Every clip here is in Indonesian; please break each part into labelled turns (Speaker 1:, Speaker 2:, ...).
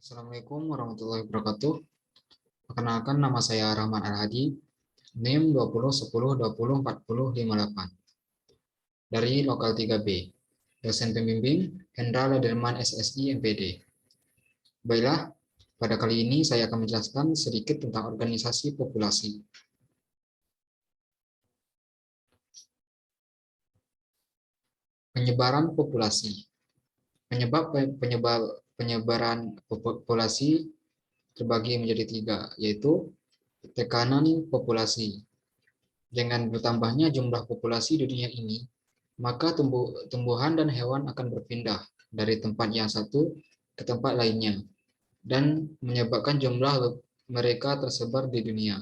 Speaker 1: Assalamualaikum warahmatullahi wabarakatuh. Perkenalkan, nama saya Rahman Al-Hadi, NIM 2010204058 dari Lokal 3B, dosen pembimbing Hendra Laderman SSI MPD. Baiklah, pada kali ini saya akan menjelaskan sedikit tentang organisasi populasi. Penyebaran populasi. Penyebaran populasi terbagi menjadi tiga, yaitu tekanan populasi. Dengan bertambahnya jumlah populasi di dunia ini, maka tumbuhan dan hewan akan berpindah dari tempat yang satu ke tempat lainnya dan menyebabkan jumlah mereka tersebar di dunia.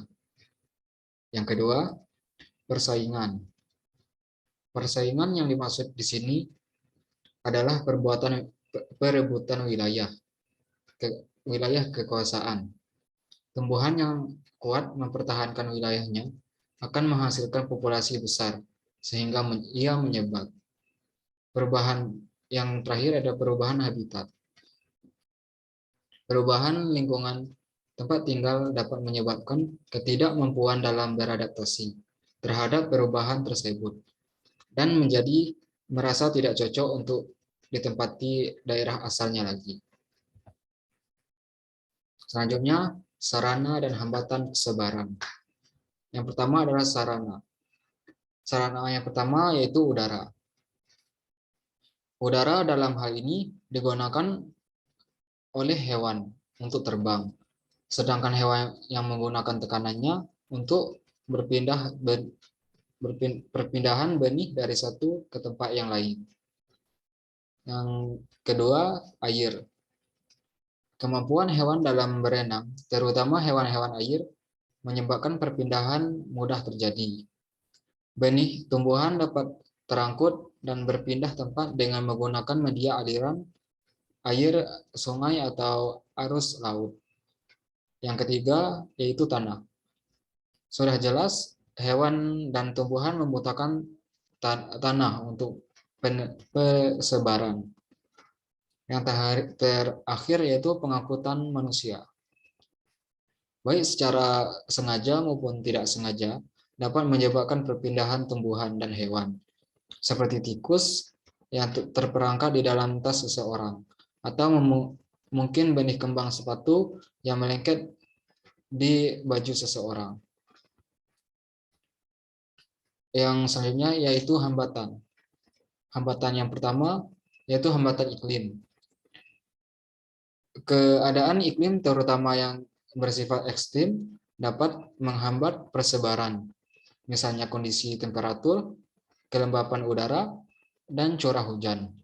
Speaker 1: Yang kedua, persaingan. Persaingan yang dimaksud di sini adalah perebutan wilayah kekuasaan. Tumbuhan yang kuat mempertahankan wilayahnya akan menghasilkan populasi besar sehingga ia menyebar. Perubahan yang terakhir ada perubahan habitat. Perubahan lingkungan tempat tinggal dapat menyebabkan ketidakmampuan dalam beradaptasi terhadap perubahan tersebut dan menjadi merasa tidak cocok untuk ditempati daerah asalnya lagi. Selanjutnya, sarana dan hambatan persebaran. Yang pertama adalah sarana. Sarana yang pertama yaitu udara. Udara dalam hal ini digunakan oleh hewan untuk terbang, sedangkan hewan yang menggunakan tekanannya untuk perpindahan benih dari satu ke tempat yang lain. Yang kedua, air. Kemampuan hewan dalam berenang, terutama hewan-hewan air, menyebabkan perpindahan mudah terjadi. Benih tumbuhan dapat terangkut dan berpindah tempat dengan menggunakan media aliran air sungai atau arus laut. Yang ketiga yaitu tanah. Sudah jelas hewan dan tumbuhan membutuhkan tanah untuk persebaran. Yang terakhir yaitu pengangkutan manusia. Baik secara sengaja maupun tidak sengaja dapat menyebabkan perpindahan tumbuhan dan hewan, seperti tikus yang terperangkap di dalam tas seseorang, atau mungkin benih kembang sepatu yang melengket di baju seseorang. Yang selanjutnya yaitu hambatan. Hambatan yang pertama yaitu hambatan iklim. Keadaan iklim terutama yang bersifat ekstrim dapat menghambat persebaran, misalnya kondisi temperatur, kelembapan udara, dan curah hujan.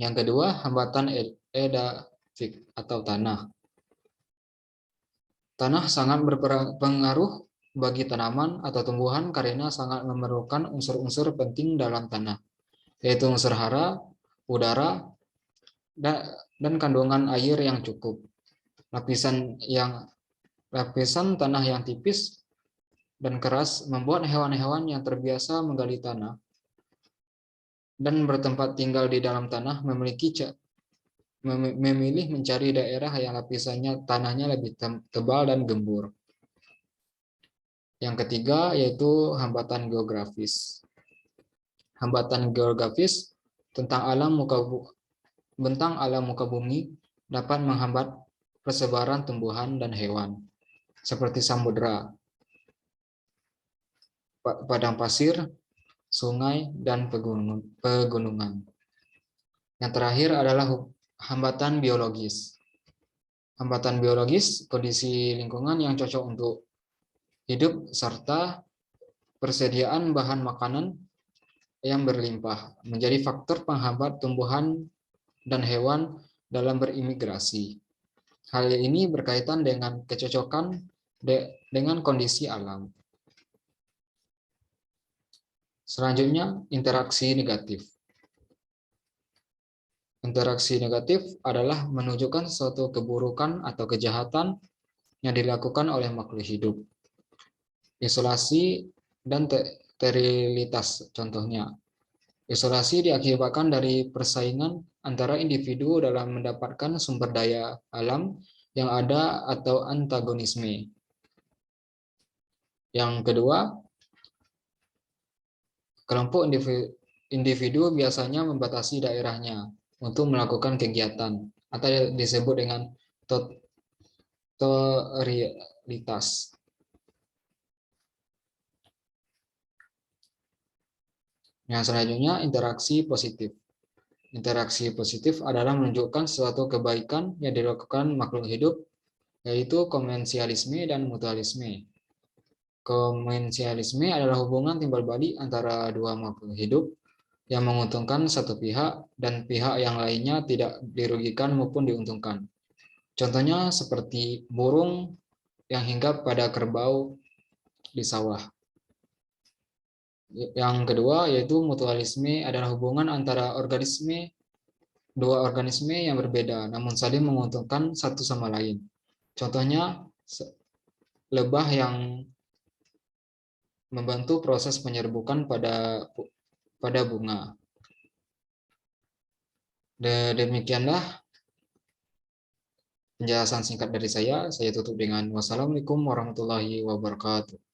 Speaker 1: Yang kedua, hambatan edafik atau tanah. Tanah sangat berpengaruh bagi tanaman atau tumbuhan karena sangat memerlukan unsur-unsur penting dalam tanah, yaitu unsur hara, udara, dan kandungan air yang cukup. Lapisan tanah yang tipis dan keras membuat hewan-hewan yang terbiasa menggali tanah dan bertempat tinggal di dalam tanah memilih mencari daerah yang lapisannya tanahnya lebih tebal dan gembur. Yang ketiga yaitu hambatan geografis. Hambatan geografis bentang alam muka bumi dapat menghambat persebaran tumbuhan dan hewan, seperti samudera, padang pasir, sungai, dan pegunungan. Yang terakhir adalah hambatan biologis. Hambatan biologis, kondisi lingkungan yang cocok untuk hidup, serta persediaan bahan makanan yang berlimpah, menjadi faktor penghambat tumbuhan dan hewan dalam berimigrasi. Hal ini berkaitan dengan kecocokan dengan kondisi alam. Selanjutnya, interaksi negatif. Interaksi negatif adalah menunjukkan suatu keburukan atau kejahatan yang dilakukan oleh makhluk hidup. Isolasi dan sterilitas contohnya. Isolasi diakibatkan dari persaingan antara individu dalam mendapatkan sumber daya alam yang ada atau antagonisme. Yang kedua, kelompok individu biasanya membatasi daerahnya untuk melakukan kegiatan atau disebut dengan tutorialitas. Yang selanjutnya, interaksi positif. Interaksi positif adalah menunjukkan suatu kebaikan yang dilakukan makhluk hidup, yaitu komensialisme dan mutualisme. Komensialisme adalah hubungan timbal balik antara dua makhluk hidup yang menguntungkan satu pihak dan pihak yang lainnya tidak dirugikan maupun diuntungkan. Contohnya seperti burung yang hinggap pada kerbau di sawah. Yang kedua yaitu mutualisme adalah hubungan antara dua organisme yang berbeda namun saling menguntungkan satu sama lain. Contohnya lebah yang membantu proses penyerbukan pada bunga. Demikianlah penjelasan singkat dari saya. Saya tutup dengan wassalamualaikum warahmatullahi wabarakatuh.